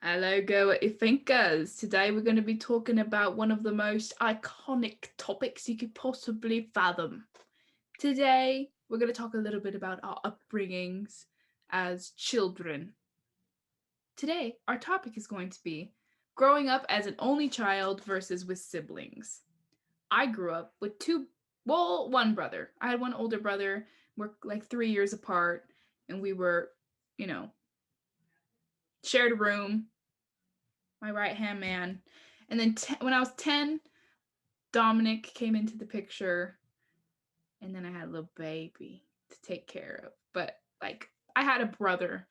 Hello, go what you thinkers. Today we're going to be talking about one of the most iconic topics you could possibly fathom. Today we're going to talk a little bit about our upbringings as children. Today our topic is going to be growing up as an only child versus with siblings. I grew up with one brother. I had one older brother. We're like 3 years apart, and we were, you know, shared a room, my right hand man. And then when I was 10, Dominic came into the picture, and then I had a little baby to take care of. But like, I had a brother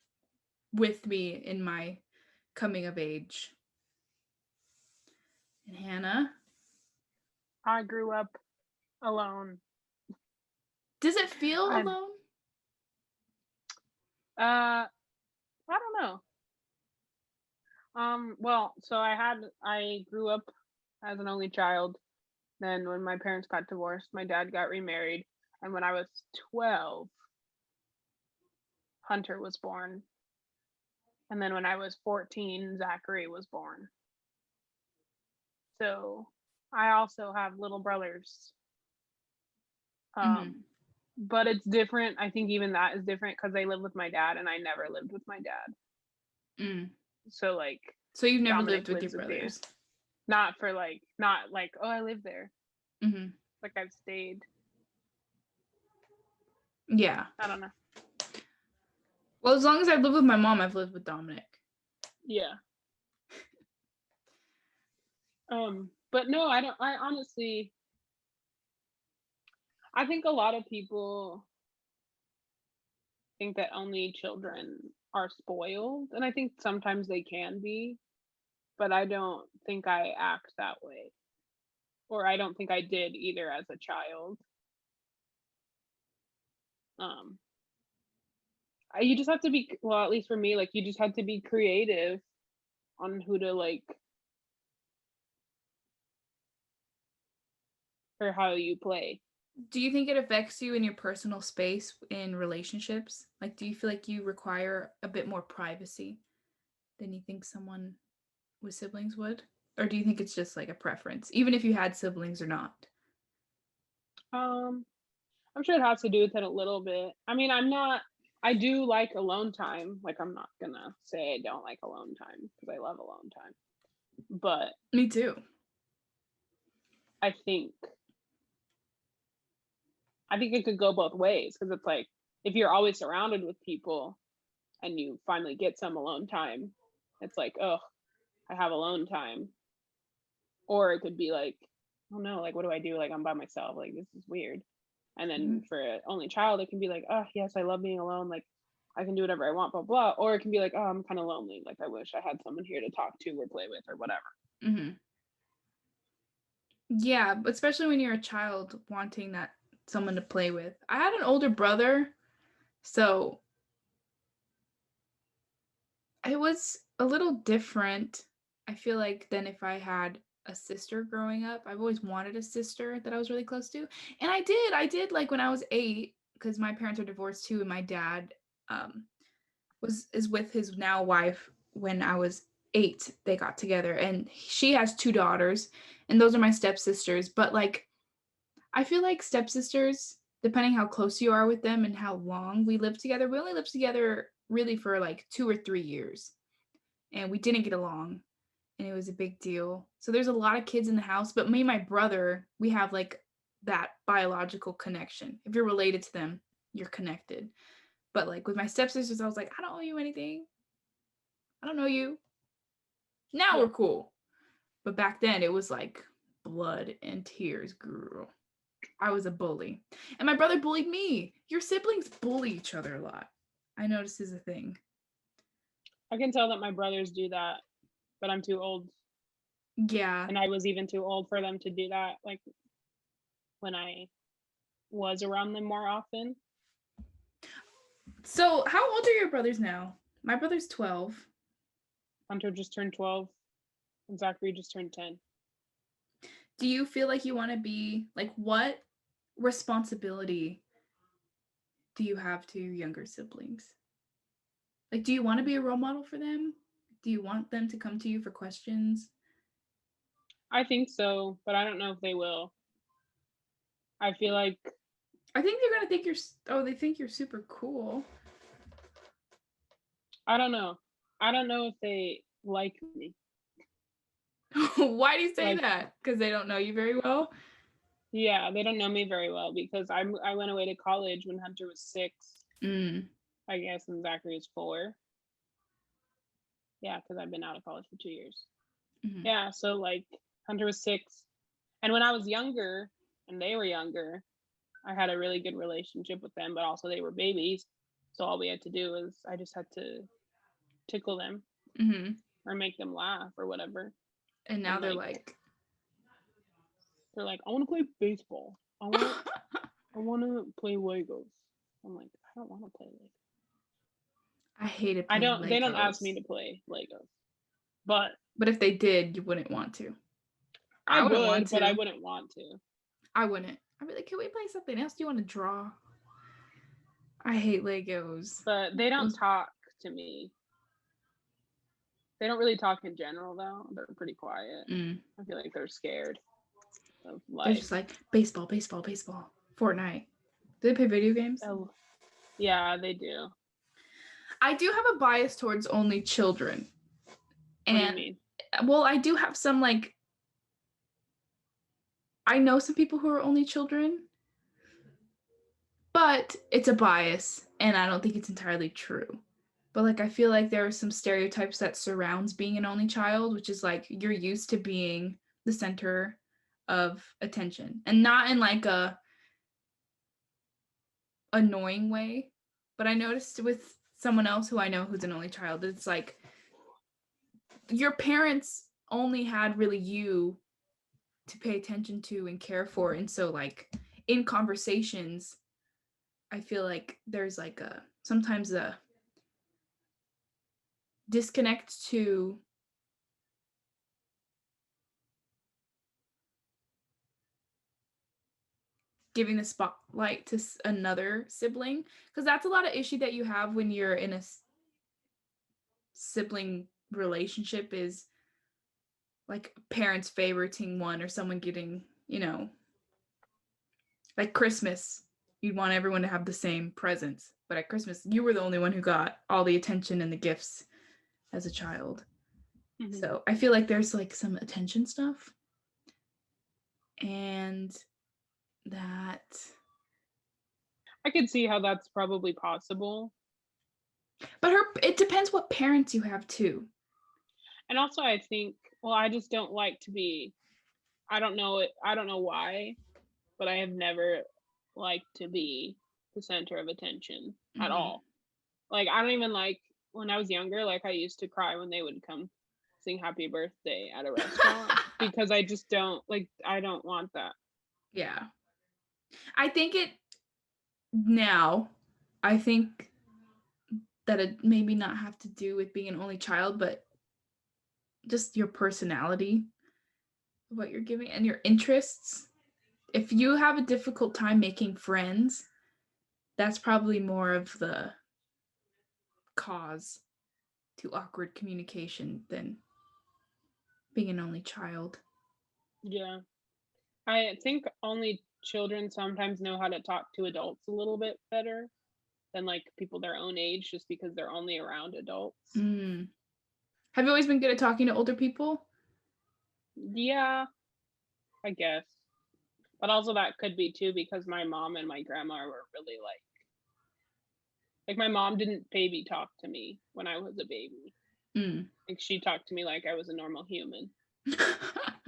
with me in my coming of age. And Hannah, I grew up alone. does it feel I alone? I don't know. So I grew up as an only child. Then when my parents got divorced, my dad got remarried, and when I was 12, Hunter was born. And then when I was 14, Zachary was born. So I also have little brothers. Mm-hmm. Um but it's different. I think even that is different because they live with my dad and I never lived with my dad. Mm. So like So you've never Dominic lived with your lives with me. brothers? Not like, oh, I live there. Mm-hmm. Like I've stayed. Yeah. I don't know. Well, as long as I've lived with my mom, I've lived with Dominic. Yeah. But no, I don't. I honestly, I think a lot of people think that only children are spoiled, and I think sometimes they can be, but I don't think I act that way, or I don't think I did either as a child. Um, you just have to be, well, at least for me, like you just have to be creative on who to like or how you play. Do you think it affects you in your personal space in relationships? Like, do you feel like you require a bit more privacy than you think someone with siblings would? Or do you think it's just like a preference, even if you had siblings or not? Um, I'm sure it has to do with it a little bit. I mean, I do like alone time. Like, I'm not gonna say I don't like alone time because I love alone time. But Me too. I think, I think it could go both ways because it's like if you're always surrounded with people and you finally get some alone time, it's like, oh, I have alone time. Or it could be like, oh no, like what do I do? Like I'm by myself. Like this is weird. And then Mhm. for an only child, it can be like, oh yes, I love being alone. Like I can do whatever I want, blah blah. Or it can be like, oh, I'm kind of lonely. Like I wish I had someone here to talk to or play with or whatever. Mhm. Yeah, but especially when you're a child wanting that someone to play with. I had an older brother, so it was a little different. I feel like than if I had a sister growing up. I've always wanted a sister that I was really close to. And I did. I did like when I was 8 because my parents are divorced too and my dad um was is with his now wife when I was 8. They got together and she has two daughters and those are my stepsisters, but like I feel like stepsisters, depending how close you are with them and how long we lived together, we only lived together really for like 2 or 3 years and we didn't get along and it was a big deal. So there's a lot of kids in the house, but me and my brother, we have like that biological connection. If you're related to them, you're connected. But like with my stepsisters, I was like, I don't owe you anything. I don't know you. Now Yeah. we're cool. But back then it was like blood and tears, girl. I was a bully. And my brother bullied me. Your siblings bully each other a lot. I noticed is a thing. I can tell that my brothers do that, but I'm too old. Yeah. And I was even too old for them to do that, like when I was around them more often. So how old are your brothers now? My brother's 12. Hunter just turned 12 and Zachary just turned 10. Do you feel like you want to be like what responsibility do you have to your younger siblings? Like do you want to be a role model for them? Do you want them to come to you for questions? I think so, but I don't know if they will. I feel like I think they're gonna think they think you're super cool. I don't know. I don't know if they like me. Why do you say Like, that? Because they don't know you very well? yeah, they don't know me very well because I went away to college when Hunter was 6, Mm. I guess, and Zachary was 4. Yeah, because I've been out of college for 2 years. Mm-hmm. Yeah, so like Hunter was 6, and when I was younger and they were younger, I had a really good relationship with them, but also they were babies, so all we had to do was I just had to tickle them Mm-hmm. or make them laugh or whatever, And now and they're like like, they're like, I want to play baseball. I want to play Legos. I'm like, I don't want to play Legos. I hated I playing don't. They don't ask me Legos. to play Legos, but But if they did, you wouldn't want to. I I wouldn't want would. But I to. wouldn't want to. I wouldn't. I'd be like, can we play something else? Do you want to draw? I hate Legos. But they don't talk to me. They don't really talk in general, though. They're pretty quiet. Mm. I feel like they're scared of They're life. just like, baseball, baseball, baseball. Fortnite. Do they play video games? Oh, yeah, they do. I do have a bias towards only children. What do you And, mean? well, I do have some, like, I know some people who are only children, but it's a bias, and I don't think it's entirely true. But, like, I feel like there are some stereotypes that surrounds being an only child, which is, like, you're used to being the center of attention. And not in, like, a annoying way, but I noticed with someone else who I know who's an only child, it's like your parents only had really you to pay attention to and care for. And so like in conversations, I feel like there's like a sometimes a disconnect to giving the spotlight to another sibling, because that's a lot of issue that you have when you're in a sibling relationship, is like parents favoriting one or someone getting, like Christmas, you'd want everyone to have the same presents. But at Christmas, you were the only one who got all the attention and the gifts as a child. Mm-hmm. So I feel like there's like some attention stuff. And that. I could see how that's probably possible. But it depends what parents you have too. And also, I think, well, I just don't like to be. I don't know it. I don't know why, but I have never liked to be the center of attention at Mm-hmm. all. Like, I don't even like when I was younger, like, I used to cry when they would come sing happy birthday at a restaurant because I just don't, like, I don't want that. Yeah. I think now, I think that it maybe not have to do with being an only child, but just your personality, what you're giving, and your interests. If you have a difficult time making friends, that's probably more of the cause to awkward communication than being an only child. Yeah. I think only children sometimes know how to talk to adults a little bit better than like people their own age just because they're only around adults. Mm. Have you always been good at talking to older people? Yeah, I guess. But also that could be too because my mom and my grandma were really like my mom didn't baby talk to me when I was a baby. Mm. Like she talked to me like I was a normal human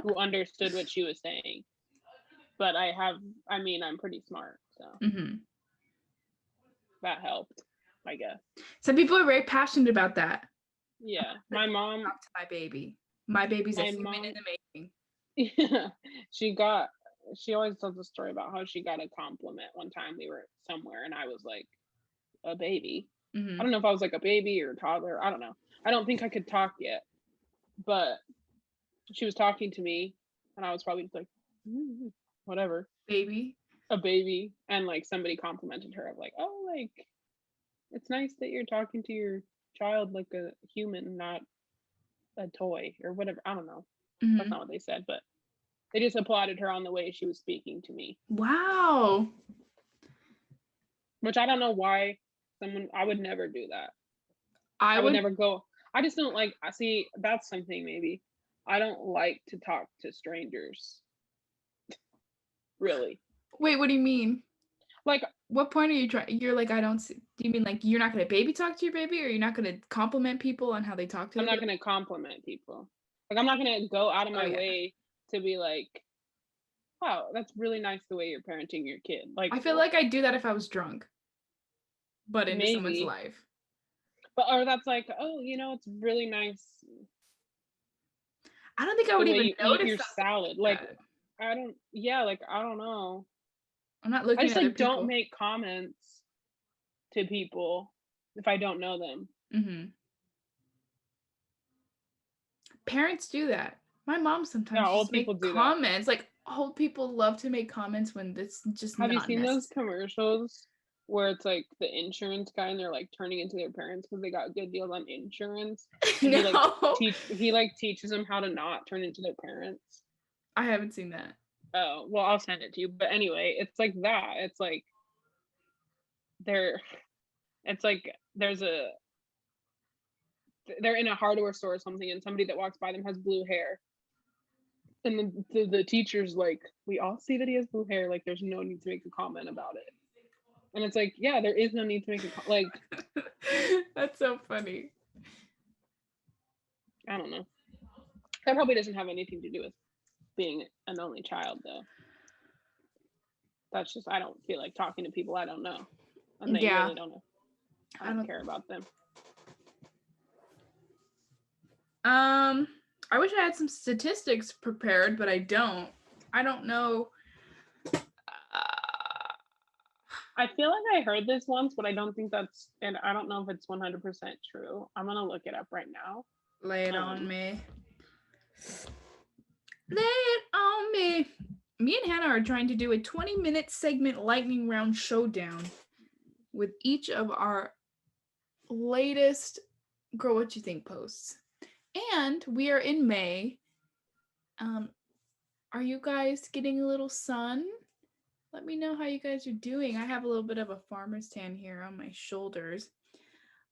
who understood what she was saying. But I mean, I'm pretty smart, so Mm-hmm. that helped, I guess. Some people are very passionate about that. Yeah, Like, talk to my baby. My baby's a my human in mom, the making. yeah, she always tells a story about how she got a compliment one time we were somewhere and I was like a baby. Mm-hmm. I don't know if I was like a baby or a toddler. I don't know. I don't think I could talk yet, but she was talking to me and I was probably just like, whatever, Baby. a baby. And like somebody complimented her of like, oh, like, it's nice that you're talking to your child like a human, not a toy or whatever. I don't know. That's Mhm. not what they said, but they just applauded her on the way she was speaking to me, Wow. which I don't know why I would never do that. I I would would never go. I just don't like. I see that's something maybe. I don't like to talk to strangers. Really, wait, what do you mean? like What point are you trying? You're like, I don't see. Do you mean like you're not gonna baby talk to your baby, or you're not gonna compliment people on how they talk to I'm their not baby? gonna compliment people. Like I'm not gonna go out of Oh my yeah. way to be like, wow, that's really nice the way you're parenting your kid. Like, I feel like I'd do that if I was drunk, but into someone's maybe, life. but or that's like, oh, it's really nice I don't think I the would way even you eat notice your something salad. like Like, that. I don't, yeah, like I don't know. I'm not I looking just at other like don't people. make comments to people if I don't know them. Mhm. Parents do that. My mom Yeah, sometimes old just people make do that. comments. Like old people love to make comments when it's just Have you not seen those necessary. commercials where it's like the insurance guy and they're like turning into their parents because they got good deals on insurance, and No, he like teaches them how to not turn into their parents. I haven't seen that. Oh, well, I'll send it to you. But anyway, it's like that. It's like they're it's like they're in a hardware store or something and somebody that walks by them has blue hair. And the teacher's like, we all see that he has blue hair. Like, there's no need to make a comment about it. And it's like, yeah, there is no need to make like, That's so funny. I don't know. That probably doesn't have anything to do with being an only child, though. That's just I don't feel like talking to people I don't know, and they Yeah, really don't know. I I don't don't. care about them. Um, I wish I had some statistics prepared, but I don't. I don't know. I feel like I heard this once, but I don't think and I don't know if it's 100% true. I'm gonna look it up right now. Lay it on Um, me. Lay it on me. Me and Hannah are trying to do a 20-minute segment lightning round showdown with each of our latest Girl What You Think posts. And we are in May. Um, are you guys getting a little sun? Let me know how you guys are doing. I have a little bit of a farmer's tan here on my shoulders.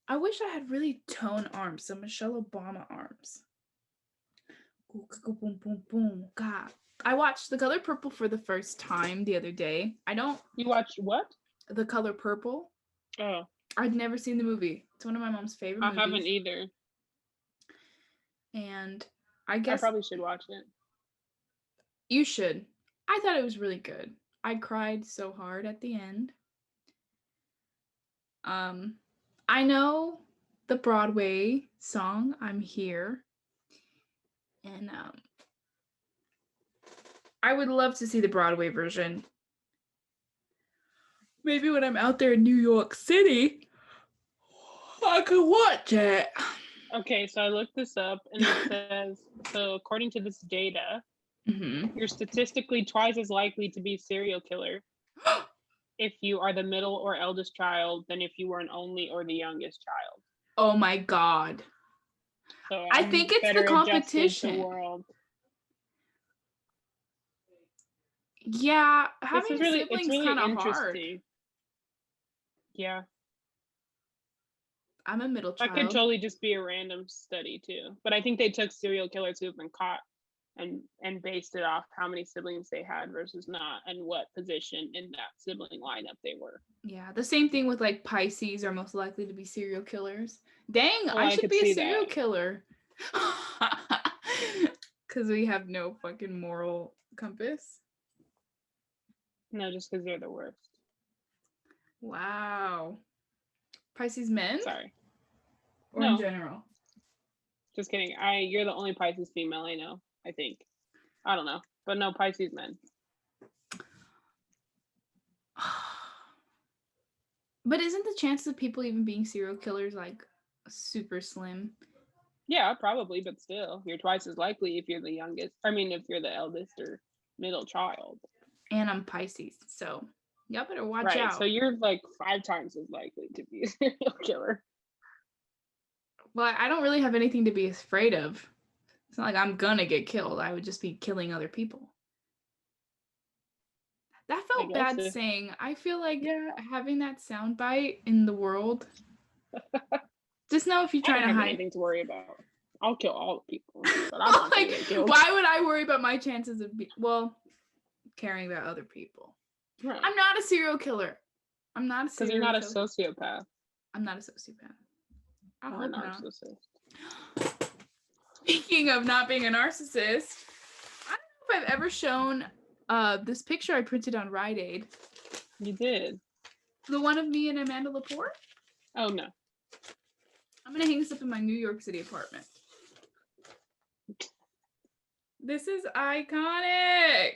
I wish I had really toned arms, some Michelle Obama arms. Boom, boom, boom. God. I watched The Color Purple for the first time the other day. I don't. you watched what? The Color Purple. Oh, I'd never seen the movie. It's one of my mom's favorite I haven't movies. either. And I I guess probably should watch it. you should. I thought it was really good. I cried so hard at the end. I know the Broadway song, I'm Here. And I would love to see the Broadway version. Maybe when I'm out there in New York City, I could watch it. Okay, so I looked this up and it says so according to this data, you're statistically twice as likely to be a serial killer if you are the middle or eldest child than if you were an only or the youngest child. Oh my God. So I I'm think it's the better adjusted to competition. world. Yeah, This having is a it's sibling's really kind of hard. interesting. Yeah. I'm a middle That could child. totally just be a random study too. But I think they took serial killers who've been caught and based it off how many siblings they had versus not and what position in that sibling lineup they were. Yeah, the same thing with like Pisces are most likely to be serial killers. Dang, Oh, I I should could be a see serial that. killer. Because we have no fucking moral compass. No, just because they're the worst. Wow. Pisces men? Sorry. Or in No, general? just kidding. You're the only Pisces female I know, I think. I don't know. But no Pisces men. But isn't the chances of people even being serial killers like super slim? Yeah, probably, but still, you're twice as likely if you're the youngest. I mean, if you're the eldest or middle child. And I'm Pisces, so y'all better watch Right. So out. you're like 5 times as likely to be a serial killer. Well, I don't really have anything to be afraid of. It's not like I'm gonna get killed. I would just be killing other people. That I felt guess bad if saying. I feel like yeah, having that soundbite in the world. Just know if you're I trying don't to have hide. anything to worry about. I'll kill all the people, but I'm not gonna Like, get killed. why would I worry about my chances of caring about other people? Right. I'm not a serial killer. I'm not a Because you're serial not a killer. sociopath I'm not a sociopath. I or a hope not. narcissist. Speaking of not being a narcissist, I don't know if I've ever shown this picture I printed on Rite Aid. You did. The one of me and Amanda Lepore. Oh no. I'm gonna hang this up in my New York City apartment. This is iconic.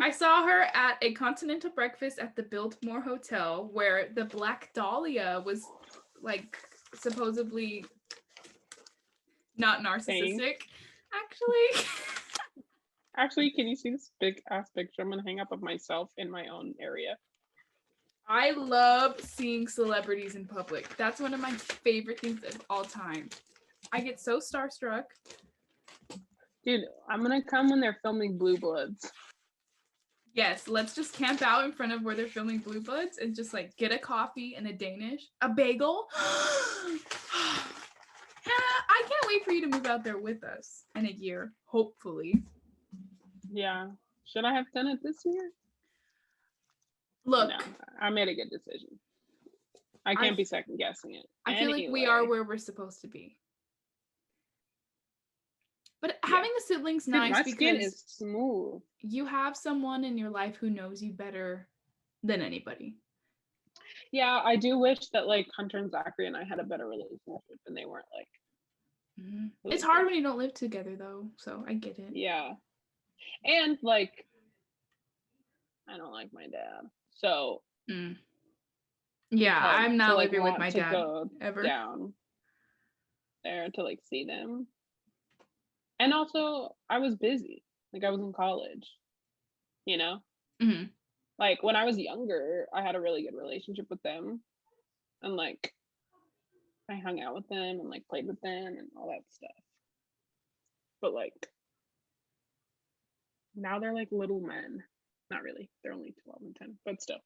I saw her at a continental breakfast at the Biltmore Hotel where the Black Dahlia was like supposedly not Dang. narcissistic, actually. Actually, can you see this big ass picture I'm gonna hang up of myself in my own area? I love seeing celebrities in public. That's one of my favorite things of all time. I get so starstruck. Dude, I'm gonna come when they're filming Blue Bloods. Yes, let's just camp out in front of where they're filming Blue Bloods and just like get a coffee and a Danish, a bagel. I can't wait for you to move out there with us in a year, hopefully. Yeah. Should I have done it this year? Look, No, I made a good decision. I can't be second guessing it. I feel like we are where we're supposed to be. But having a sibling's Dude, nice my because skin is smooth. you have someone in your life who knows you better than anybody. Yeah, I do wish that like Hunter and Zachary and I had a better relationship and they weren't like. It's hard when you don't live together though, so I get it. Yeah. And like, I don't like my dad. So yeah, I'm not like, living with my to dad go ever. Down there to like see them. And also, I was busy. Like I was in college, you know? Like when I was younger, I had a really good relationship with them. And like I hung out with them and like played with them and all that stuff. But like now they're like little men. Not really. They're only 12 and 10, but still.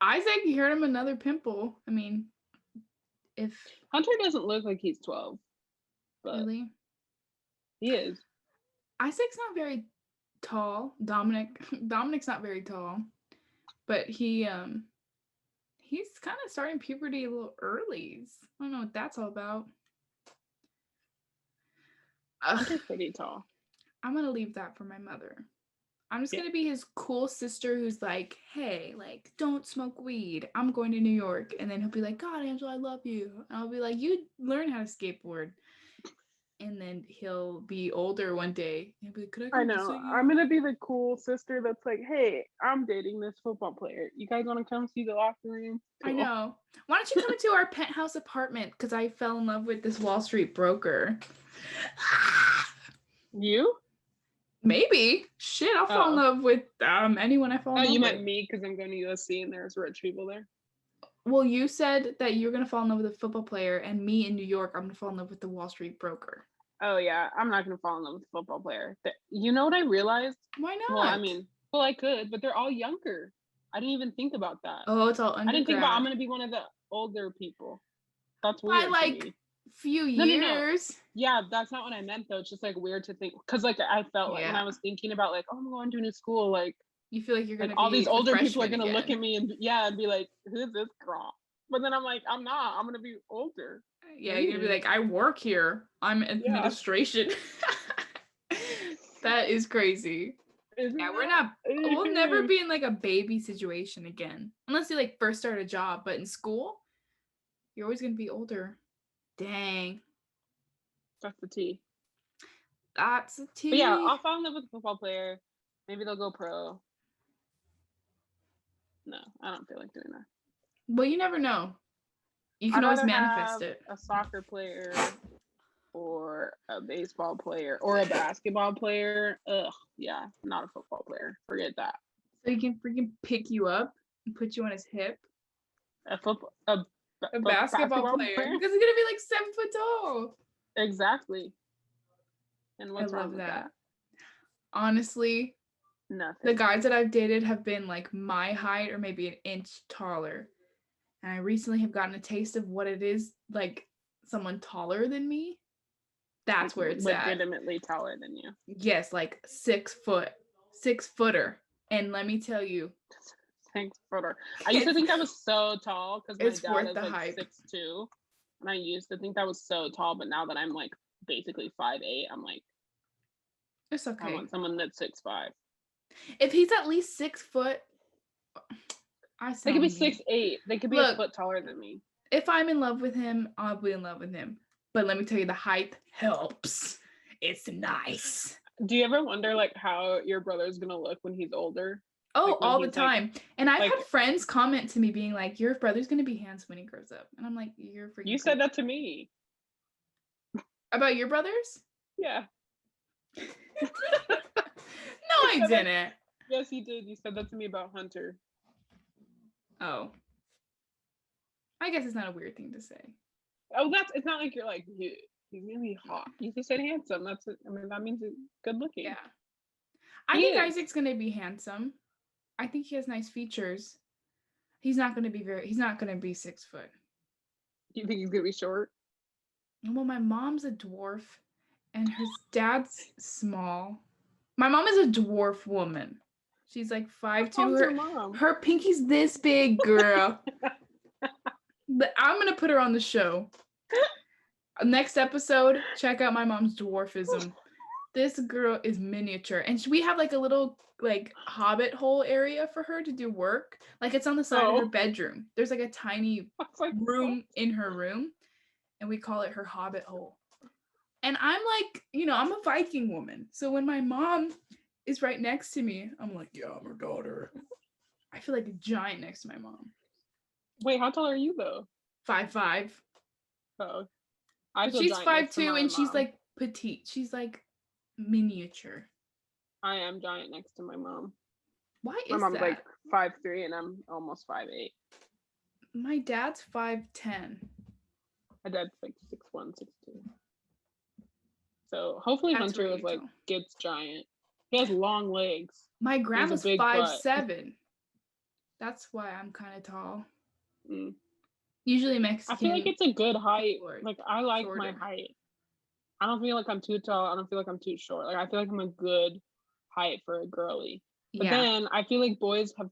Isaac, you heard him, another pimple. I mean, if Hunter doesn't look like he's 12, but really, he is. Isaac's not very tall. Dominic's not very tall, but he's kind of starting puberty a little early. I don't know what that's all about. Hunter's pretty tall. I'm gonna leave that for my mother. I'm just gonna be his cool sister who's like, hey, like, don't smoke weed. I'm going to New York. And then he'll be like, God, Angela, I love you. And I'll be like, you learn how to skateboard. And then he'll be older one day. And he'll be like, could I know. I'm gonna be the cool sister that's like, hey, I'm dating this football player. You guys want to come see the locker room? Cool. I know. Why don't you come into our penthouse apartment? Because I fell in love with this Wall Street broker. You? Maybe. Shit, I'll fall in love with anyone I fall in love with. Oh, you meant me because I'm going to USC and there's rich people there? Well, you said that you were going to fall in love with a football player, and me in New York, I'm going to fall in love with the Wall Street broker. Oh, yeah. I'm not going to fall in love with a football player. You know what I realized? Why not? Well, I mean, I could, but they're all younger. I didn't even think about that. Oh, it's all undergrad. I didn't think about I'm going to be one of the older people. That's weird. By like few years. No. Yeah, that's not what I meant though. It's just like weird to think because like I felt like when I was thinking about like, oh, I'm going to a new school, like you feel like you're gonna like all these older people are gonna again. look at me and be like, who's this girl? But then I'm like, I'm not. I'm gonna be older. Yeah, you're gonna be like, I work here. I'm administration. That is crazy. We'll never be in like a baby situation again. Unless you like first start a job, but in school, you're always gonna be older. Dang. That's the tea. That's the tea. But yeah, I'll fall in love with a football player. Maybe they'll go pro. No, I don't feel like doing that. Well, you never know. You can always manifest it. A soccer player or a baseball player or a basketball player. Ugh, yeah, not a football player. Forget that. So he can freaking pick you up and put you on his hip. A basketball player because he's gonna be like 7 foot tall. Exactly. And I what's wrong love with that. that? Honestly, the Nothing. guys that I've dated have been like my height or maybe an inch taller. And I recently have gotten a taste of what it is like someone taller than me. That's Like where it's at. legitimately taller than you. Yes, like 6 footer. And let me tell you, 6 footer. I used to think that was so tall because my it's dad worth is the like hype. 6'2", and I used to think that was so tall. But now that I'm like basically 5'8", I'm like, It's I okay. want someone that's 6'5". If he's at least 6 foot, They could be mean. 6'8". They could be a foot taller than me. If I'm in love with him, I'll be in love with him. But let me tell you, the height helps. It's nice. Do you ever wonder like how your brother's gonna look when he's older? Oh, Like, when all the he's, like- time. And I've like- had friends comment to me being like, your brother's gonna be handsome when he grows up. And I'm like, you're freaking You said that to me. About your brothers? Yeah. No, I didn't. Yes, you did. You said that to me about Hunter. Oh. I guess it's not a weird thing to say. Oh, it's not like you're like, he's gonna be hot. You just said handsome. That's it. I mean, that means it's good looking. Yeah. I think Isaac's gonna be handsome. I think he has nice features. He's not gonna be 6 foot. Do you think he's gonna be short? Well, my mom's a dwarf and her dad's small. My mom is a dwarf woman. She's like 5'2". Your mom? Her pinky's this big, girl. But I'm gonna put her on the show. Next episode, check out my mom's dwarfism. This girl is miniature, and we have like a little like hobbit hole area for her to do work. Like it's on the side of her bedroom. There's like a tiny room in her room, and we call it her hobbit hole. And I'm like, I'm a Viking woman. So when my mom is right next to me, I'm like, yeah, I'm her daughter. I feel like a giant next to my mom. Wait, how tall are you though? 5'5". Oh. But she's 5'2", and she's like petite. She's like miniature. I am giant next to my mom. Why is my mom's that? like 5'3", and I'm almost 5'8". My dad's 5'10". My dad's like 6'1", 6'2". So hopefully That's Hunter gets giant. He has long legs. My grandma's 5'7". That's why I'm kind of tall. Mm. Usually Mexican. I feel like it's a good height. Like I like my height. I don't feel like I'm too tall. I don't feel like I'm too short. Like I feel like I'm a good height for a girly. But then I feel like boys have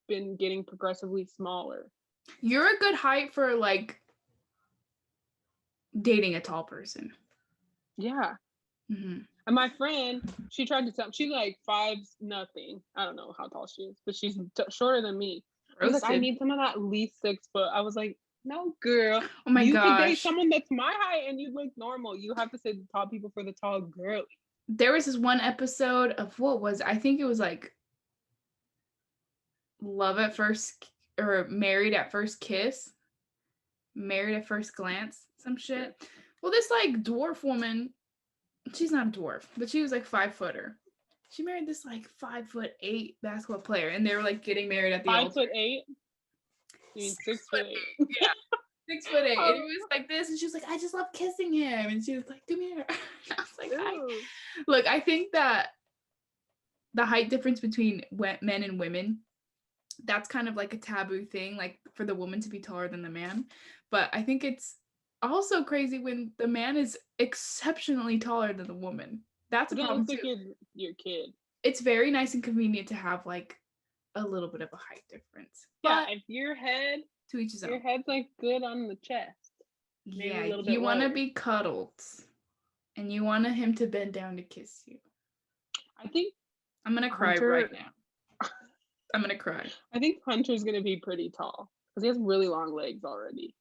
been getting progressively smaller. You're a good height for like dating a tall person. Yeah. Mm-hmm. And my friend, she tried to tell me, she's like 5'0". I don't know how tall she is, but she's shorter than me. I was like, I need someone at least 6 foot. I was like, no, girl. Oh my gosh. You could date someone that's my height and you look normal. You have to say the tall people for the tall girly. There was this one episode of I think it was like Love at First or Married at First Kiss. Married at First Glance. Some shit. Sure. Well, this like dwarf woman, she's not a dwarf, but she was like 5'footer. She married this like 5'8" basketball player, and they were like getting married at the altar. 5'8"? You mean 6'8"? Yeah, 6'8". And it was like this, and she was like, "I just love kissing him," and she was like, "Come here." I was like, Look, I think that the height difference between men and women, that's kind of like a taboo thing, like for the woman to be taller than the man. But I think it's also crazy when the man is exceptionally taller than the woman. That's a problem too. Like your kid. It's very nice and convenient to have like a little bit of a height difference. Yeah, if your head to each his own. Your head's like good on the chest. Yeah, you want to be cuddled, and you want him to bend down to kiss you. I think I'm gonna cry right now. I'm gonna cry. I think Hunter's gonna be pretty tall because he has really long legs already.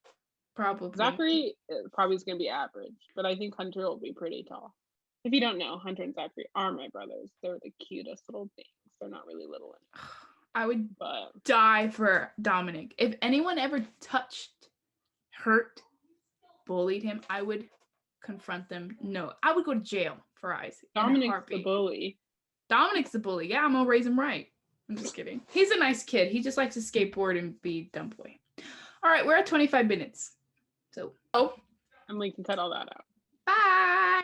Probably. Zachary probably is gonna be average, but I think Hunter will be pretty tall. If you don't know, Hunter and Zachary are my brothers. They're the cutest little things. They're not really little anymore. I would die for Dominic. If anyone ever touched, hurt, bullied him, I would confront them. No, I would go to jail for Isaac. Dominic's the bully. Dominic's the bully. Yeah, I'm gonna raise him right. I'm just kidding. He's a nice kid. He just likes to skateboard and be dumb boy. All right, we're at 25 minutes. So, and we can cut all that out. Bye.